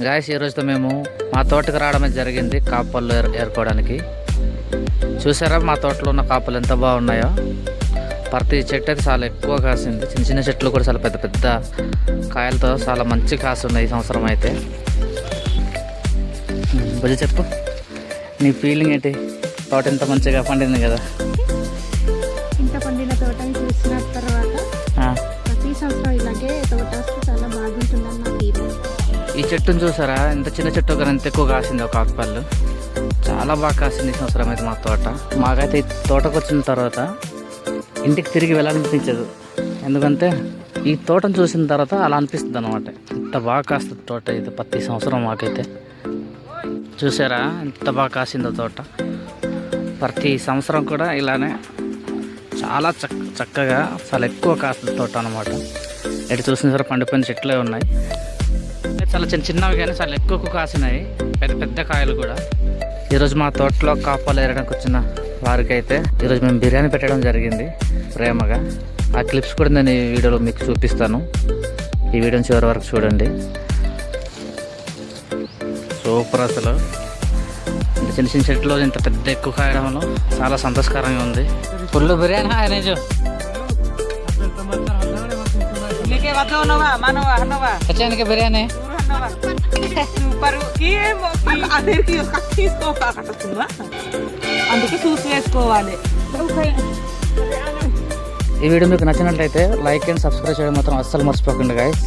Guys ఈరోజుతో మేము మా తోటకు రావడమే జరిగింది కాపళ్ళు ఏరుకోవడానికి. చూసారా మా తోటలో ఉన్న కాపలు ఎంత బాగున్నాయో. ప్రతి చెట్టు అయితే చాలా ఎక్కువ కాసింది. చిన్న చిన్న చెట్లు కూడా చాలా పెద్ద పెద్ద కాయలతో చాలా మంచి కాసు ఉన్నాయి ఈ సంవత్సరం అయితే. బుజ్జి చెప్పు, నీ ఫీలింగ్ ఏంటి? తోట ఎంత మంచిగా పండింది కదా. ఇంత పండిన తోటని చూసిన తర్వాత ప్రతి సంవత్సరం ఇలాగే తోట వస్తే చాలా బాగుంటుందని నా ఫీలింగ్. ఈ చెట్టును చూసారా, ఎంత చిన్న చెట్టు కానీ ఎంత ఎక్కువ కాసింది. ఒక ఆకుపళ్ళు చాలా బాగా కాసింది ఈ సంవత్సరం అయితే మా తోట. మాకైతే ఈ తోటకు వచ్చిన తర్వాత ఇంటికి తిరిగి వెళ్ళాలనిపించదు. ఎందుకంటే ఈ తోటను చూసిన తర్వాత అలా అనిపిస్తుంది అనమాట. ఇంత బాగా కాస్తుంది తోట ఇది ప్రతి సంవత్సరం మాకైతే. చూసారా ఎంత బాగా కాసిందో తోట. ప్రతి సంవత్సరం కూడా ఇలానే చాలా చక్కగా చాలా ఎక్కువ కాస్తుంది తోట అనమాట. ఇటు చూసిన సరే పండిపోయిన చెట్లే ఉన్నాయి. చాలా చిన్న చిన్నవి కానీ చాలా ఎక్కువ కాసినాయి, పెద్ద పెద్ద కాయలు కూడా. ఈరోజు మా తోటలో కాపాలు ఏరడానికి వచ్చిన వారికి అయితే ఈరోజు మేము బిర్యానీ పెట్టడం జరిగింది ప్రేమగా. ఆ క్లిప్స్ కూడా నేను ఈ వీడియోలో మీకు చూపిస్తాను. ఈ వీడియోని చివరి వరకు చూడండి. సూపర్ అసలు. ఇంత చిన్న చిన్న చెట్లు ఇంత పెద్ద ఎక్కువ కాయడంలో చాలా సంతోషకరంగా ఉంది. ఫుల్ బిర్యానీ అనేది బిర్యానీ అందుకే చూసి వేసుకోవాలి. ఈ వీడియో మీకు నచ్చినట్లయితే లైక్ అండ్ సబ్స్క్రైబ్ చేయడం మాత్రం అస్సలు మర్చిపోకండి గైస్.